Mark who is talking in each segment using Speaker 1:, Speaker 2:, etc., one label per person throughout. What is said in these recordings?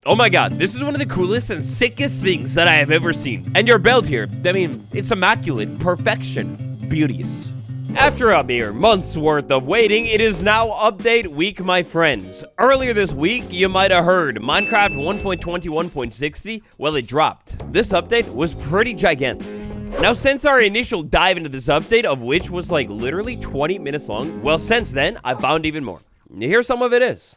Speaker 1: Oh my god, this is one of the coolest and sickest things that I have ever seen. And your belt here, I mean, it's immaculate, perfection, beauteous. After a mere month's worth of waiting, it is now update week, my friends. Earlier this week, you might have heard Minecraft 1.21.60, well, it dropped. This update was pretty gigantic. Now, since our initial dive into this update, of which was like literally 20 minutes long, well, since then, I found even more. Here some of it is.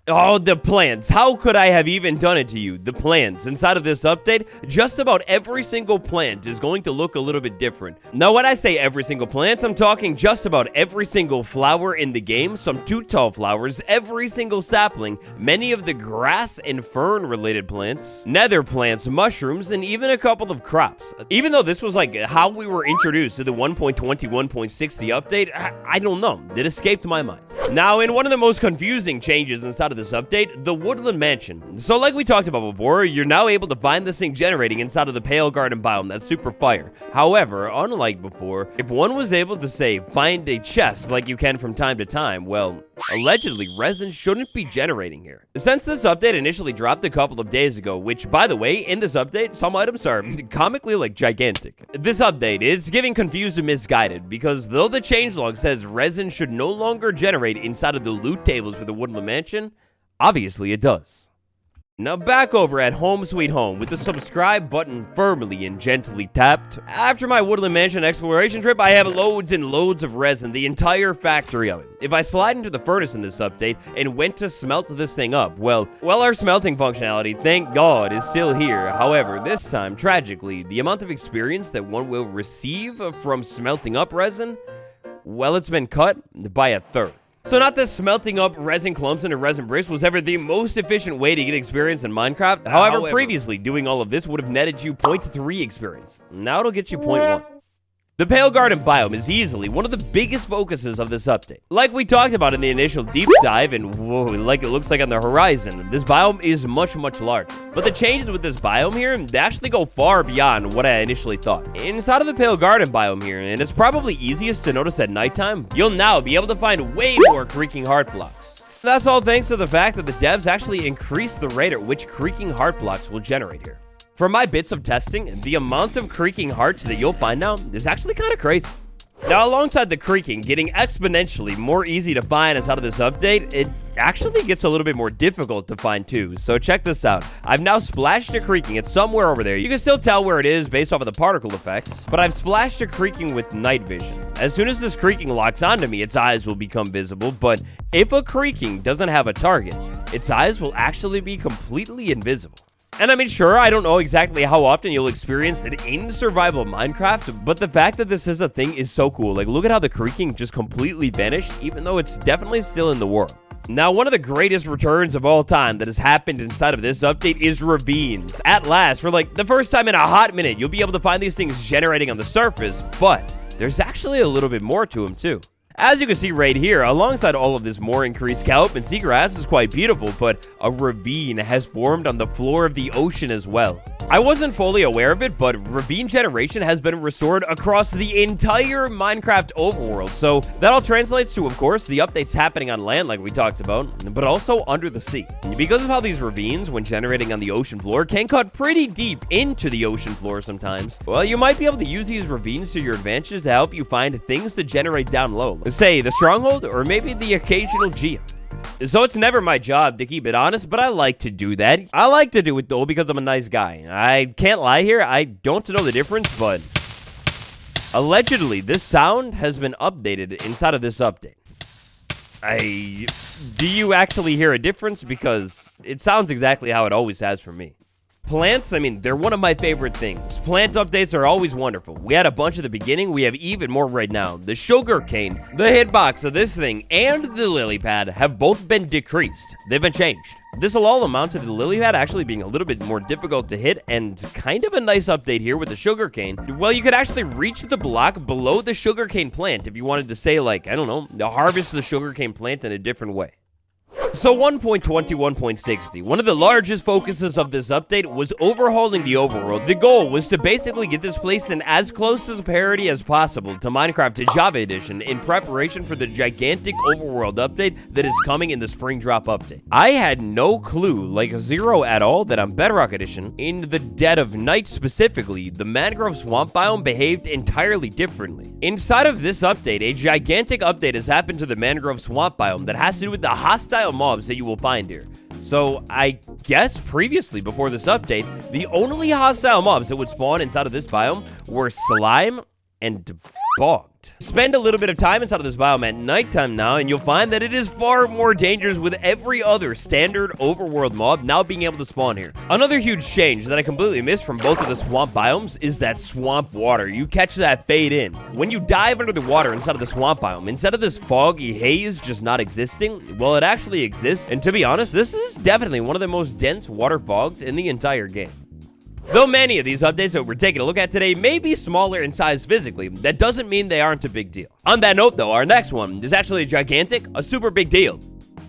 Speaker 1: Oh, the plants. How could I have even done it to you? The plants. Inside of this update, just about every single plant is going to look a little bit different. Now, when I say every single plant, I'm talking just about every single flower in the game, some too tall flowers, every single sapling, many of the grass and fern related plants, nether plants, mushrooms, and even a couple of crops. Even though this was like how we were introduced to the 1.21.60 update, I don't know. It escaped my mind. Now, in one of the most confusing changes inside of this update, the woodland mansion. So like we talked about before, you're now able to find this thing generating inside of the pale garden biome. That's super fire. However, unlike before, if one was able to say find a chest like you can from time to time, well, allegedly resin shouldn't be generating here. Since this update initially dropped a couple of days ago, which by the way, in this update, some items are comically like gigantic. This update is giving confused and misguided because though the changelog says resin should no longer generate inside of the loot tables for the woodland mansion, obviously it does. Now back over at Home Sweet Home with the subscribe button firmly and gently tapped. After my woodland mansion exploration trip, I have loads and loads of resin, the entire factory of it. If I slide into the furnace in this update and went to smelt this thing up, well, our smelting functionality, thank God, is still here. However, this time, tragically, the amount of experience that one will receive from smelting up resin, well, it's been cut by a third. So not that smelting up resin clumps into resin bricks was ever the most efficient way to get experience in Minecraft. However, previously, doing all of this would have netted you 0.3 experience. Now it'll get you 0.1. The pale garden biome is easily one of the biggest focuses of this update. Like we talked about in the initial deep dive, and whoa, like it looks like on the horizon, this biome is much larger. But the changes with this biome here, they actually go far beyond what I initially thought. Inside of the pale garden biome here, and it's probably easiest to notice at nighttime, you'll now be able to find way more creaking heart blocks. That's all thanks to the fact that the devs actually increased the rate at which creaking heart blocks will generate here. From my bits of testing, the amount of creaking hearts that you'll find now is actually kind of crazy. Now, alongside the creaking getting exponentially more easy to find inside of this update, it actually gets a little bit more difficult to find too. So check this out. I've now splashed a creaking. It's somewhere over there. You can still tell where it is based off of the particle effects, but I've splashed a creaking with night vision. As soon as this creaking locks onto me, its eyes will become visible, but if a creaking doesn't have a target, its eyes will actually be completely invisible. And I mean, sure, I don't know exactly how often you'll experience it in survival Minecraft, but the fact that this is a thing is so cool. Like, look at how the creaking just completely vanished, even though it's definitely still in the world. Now, one of the greatest returns of all time that has happened inside of this update is ravines. At last, for like the first time in a hot minute, you'll be able to find these things generating on the surface, but there's actually a little bit more to them too. As you can see right here, alongside all of this more increased kelp and seagrass is quite beautiful, but a ravine has formed on the floor of the ocean as well. I wasn't fully aware of it, but ravine generation has been restored across the entire Minecraft overworld, so that all translates to, of course, the updates happening on land like we talked about, but also under the sea. Because of how these ravines, when generating on the ocean floor, can cut pretty deep into the ocean floor sometimes, well, you might be able to use these ravines to your advantage to help you find things to generate down low. Say, the stronghold, or maybe the occasional geode. So it's never my job to keep it honest, but I like to do that. I like to do it, though, because I'm a nice guy. I can't lie here, I don't know the difference, but allegedly, this sound has been updated inside of this update. Do you actually hear a difference? Because it sounds exactly how it always has for me. Plants, I mean, they're one of my favorite things. Plant updates are always wonderful. We had a bunch at the beginning, we have even more right now. The sugarcane, the hitbox of this thing, and the lily pad have both been decreased. They've been changed. This will all amount to the lily pad actually being a little bit more difficult to hit, and kind of a nice update here with the sugarcane. Well, you could actually reach the block below the sugarcane plant if you wanted to say, like, I don't know, harvest the sugarcane plant in a different way. So 1.21.60, one of the largest focuses of this update was overhauling the overworld. The goal was to basically get this place in as close to parity as possible to Minecraft Java Edition in preparation for the gigantic overworld update that is coming in the spring drop update. I had no clue, like zero at all, that on Bedrock Edition, in the dead of night specifically, the mangrove swamp biome behaved entirely differently. Inside of this update, a gigantic update has happened to the mangrove swamp biome that has to do with the hostile mobs that you will find here. So I guess previously, before this update, the only hostile mobs that would spawn inside of this biome were slime and bogged. Spend a little bit of time inside of this biome at nighttime now, and you'll find that it is far more dangerous with every other standard overworld mob now being able to spawn here. Another huge change that I completely missed from both of the swamp biomes is that swamp water. You catch that fade in. When you dive under the water inside of the swamp biome, instead of this foggy haze just not existing, well, it actually exists, and to be honest, this is definitely one of the most dense water fogs in the entire game. Though many of these updates that we're taking a look at today may be smaller in size physically, that doesn't mean they aren't a big deal. On that note though, our next one is actually gigantic, a super big deal,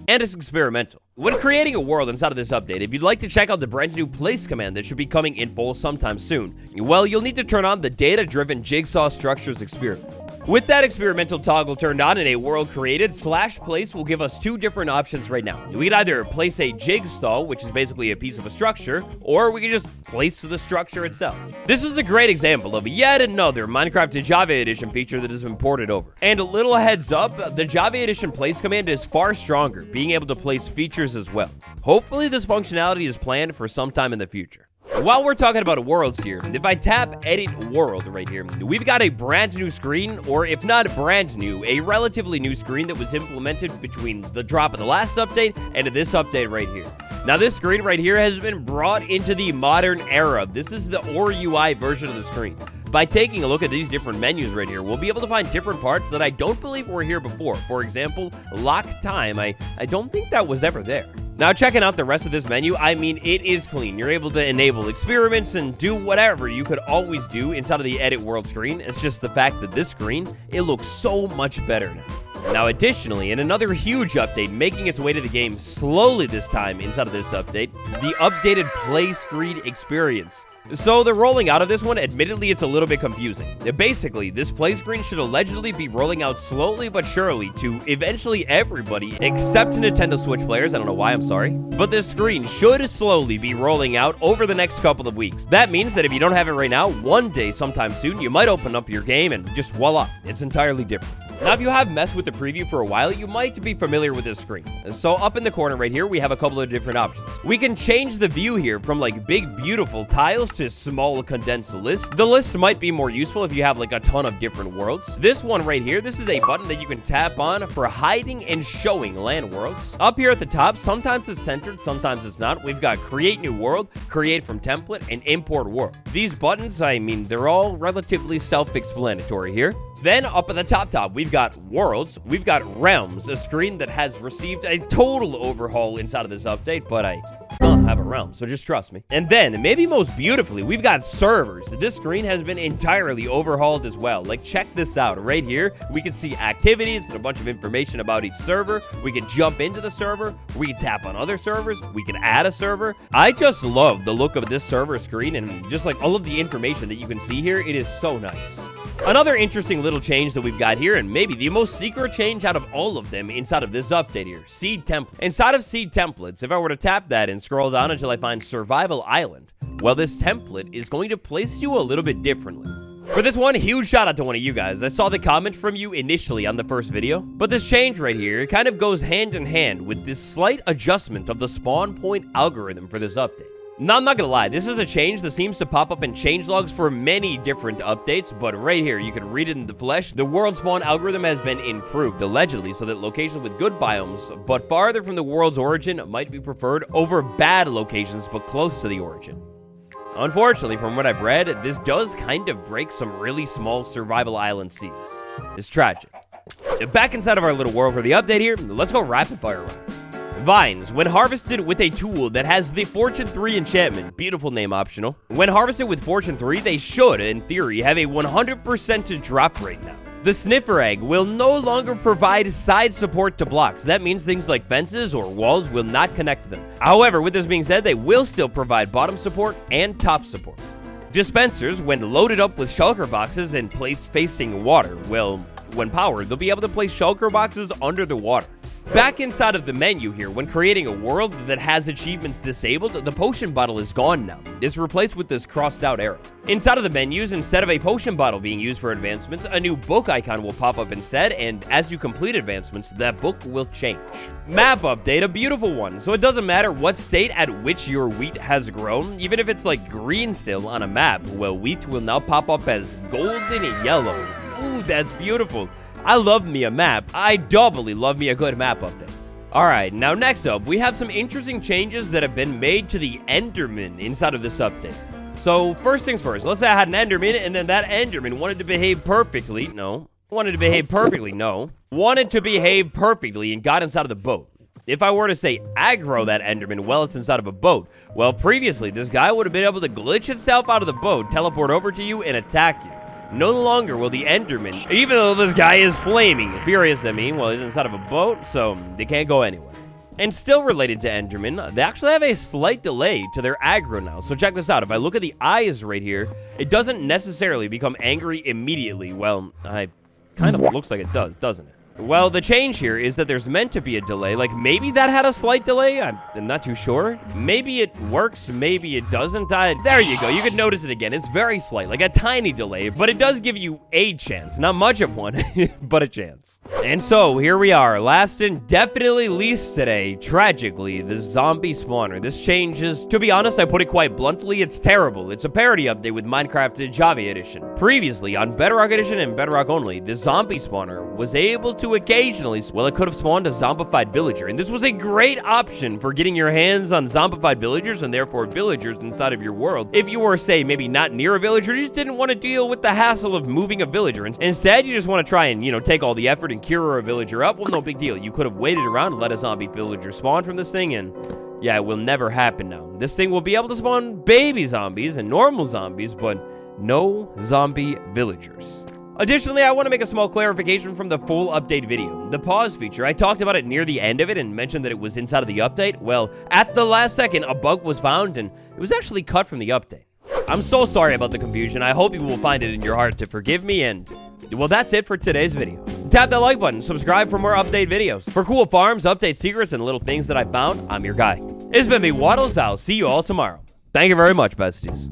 Speaker 1: and it's experimental. When creating a world inside of this update, if you'd like to check out the brand new place command that should be coming in full sometime soon, well, you'll need to turn on the data-driven jigsaw structures experiment. With that experimental toggle turned on in a world created, /place will give us two different options right now. We could either place a jigsaw, which is basically a piece of a structure, or we could just place the structure itself. This is a great example of yet another Minecraft Java Edition feature that has been ported over. And a little heads up, the Java Edition place command is far stronger, being able to place features as well. Hopefully this functionality is planned for sometime in the future. While we're talking about worlds here, if I tap edit world right here, we've got a brand new screen, or if not brand new, a relatively new screen that was implemented between the drop of the last update and this update right here. Now this screen right here has been brought into the modern era. This is the UI version of the screen. By taking a look at these different menus right here, we'll be able to find different parts that I don't believe were here before. For example, lock time. I don't think that was ever there. Now, checking out the rest of this menu, I mean, it is clean. You're able to enable experiments and do whatever you could always do inside of the edit world screen. It's just the fact that this screen, it looks so much better now. Now, additionally, in another huge update making its way to the game slowly this time inside of this update, the updated play screen experience. So the rolling out of this one, admittedly, it's a little bit confusing. Basically, this play screen should allegedly be rolling out slowly but surely to eventually everybody except Nintendo Switch players. I don't know why, I'm sorry. But this screen should slowly be rolling out over the next couple of weeks. That means that if you don't have it right now, one day sometime soon, you might open up your game and just voila, it's entirely different. Now, if you have messed with the preview for a while, you might be familiar with this screen. So up in the corner right here, we have a couple of different options. We can change the view here from like big, beautiful tiles to small condensed list. The list might be more useful if you have like a ton of different worlds. This one right here, this is a button that you can tap on for hiding and showing land worlds. Up here at the top, sometimes it's centered, sometimes it's not. We've got create new world, create from template, and import world. These buttons, I mean, they're all relatively self-explanatory here. Then up at the top, we've got worlds, we've got realms, a screen that has received a total overhaul inside of this update, but I don't have a realm, so just trust me. And then, maybe most beautifully, we've got servers. This screen has been entirely overhauled as well. Like, check this out. Right here, we can see activities and a bunch of information about each server. We can jump into the server. We can tap on other servers. We can add a server. I just love the look of this server screen and just like all of the information that you can see here. It is so nice. Another interesting little change that we've got here, and maybe the most secret change out of all of them inside of this update here, seed template. Inside of seed templates, if I were to tap that and scroll down until I find survival island, well, this template is going to place you a little bit differently. For this one, huge shout out to one of you guys. I saw the comment from you initially on the first video, but this change right here, it kind of goes hand in hand with this slight adjustment of the spawn point algorithm for this update. Now, I'm not gonna lie, this is a change that seems to pop up in changelogs for many different updates, but right here, you can read it in the flesh. The world spawn algorithm has been improved, allegedly, so that locations with good biomes, but farther from the world's origin, might be preferred over bad locations, but close to the origin. Unfortunately, from what I've read, this does kind of break some really small survival island seeds. It's tragic. Back inside of our little world for the update here, let's go rapid fire round. Vines, when harvested with a tool that has the Fortune 3 enchantment, beautiful name optional. When harvested with Fortune 3, they should, in theory, have a 100% drop rate now. The sniffer egg will no longer provide side support to blocks. That means things like fences or walls will not connect to them. However, with this being said, they will still provide bottom support and top support. Dispensers, when loaded up with shulker boxes and placed facing water, well, when powered, they'll be able to place shulker boxes under the water. Back inside of the menu here, when creating a world that has achievements disabled, the potion bottle is gone now. It's replaced with this crossed out arrow. Inside of the menus, instead of a potion bottle being used for advancements, a new book icon will pop up instead, and as you complete advancements, that book will change. Map update, a beautiful one, so it doesn't matter what state at which your wheat has grown, even if it's like green still on a map, well, wheat will now pop up as golden and yellow. Ooh, that's beautiful. I love me a map. I doubly love me a good map update. Alright, now next up, we have some interesting changes that have been made to the enderman inside of this update. So, first things first, let's say I had an enderman, and then that enderman wanted to behave perfectly. Wanted to behave perfectly and got inside of the boat. If I were to say aggro that enderman while it's inside of a boat, well, previously, this guy would have been able to glitch itself out of the boat, teleport over to you, and attack you. No longer will the enderman, even though this guy is flaming, furious at me, well, he's inside of a boat, so they can't go anywhere. And still related to enderman, they actually have a slight delay to their aggro now. So check this out. If I look at the eyes right here, it doesn't necessarily become angry immediately. Well, it kind of looks like it does, doesn't it? Well, the change here is that there's meant to be a delay. Like, maybe that had a slight delay. I'm not too sure. Maybe it works. Maybe it doesn't. There you go. You can notice it again. It's very slight, like a tiny delay, but it does give you a chance. Not much of one, but a chance. And so, here we are. Last and definitely least today, tragically, the zombie spawner. This change is, to be honest, I put it quite bluntly, it's terrible. It's a parody update with Minecraft Java Edition. Previously, on Bedrock Edition and Bedrock only, the zombie spawner was able to occasionally, well, it could have spawned a zombified villager, and this was a great option for getting your hands on zombified villagers and therefore villagers inside of your world. If you were, say, maybe not near a villager, you just didn't want to deal with the hassle of moving a villager. Instead, you just want to try and, take all the effort and cure a villager up. Well, no big deal. You could have waited around and let a zombie villager spawn from this thing, and yeah, it will never happen now. This thing will be able to spawn baby zombies and normal zombies, but no zombie villagers. Additionally, I want to make a small clarification from the full update video. The pause feature, I talked about it near the end of it and mentioned that it was inside of the update. Well, at the last second, a bug was found and it was actually cut from the update. I'm so sorry about the confusion. I hope you will find it in your heart to forgive me, and well, that's it for today's video. Tap that like button, subscribe for more update videos. For cool farms, update secrets, and little things that I found, I'm your guy. It's been me, watl. I'll see you all tomorrow. Thank you very much, besties.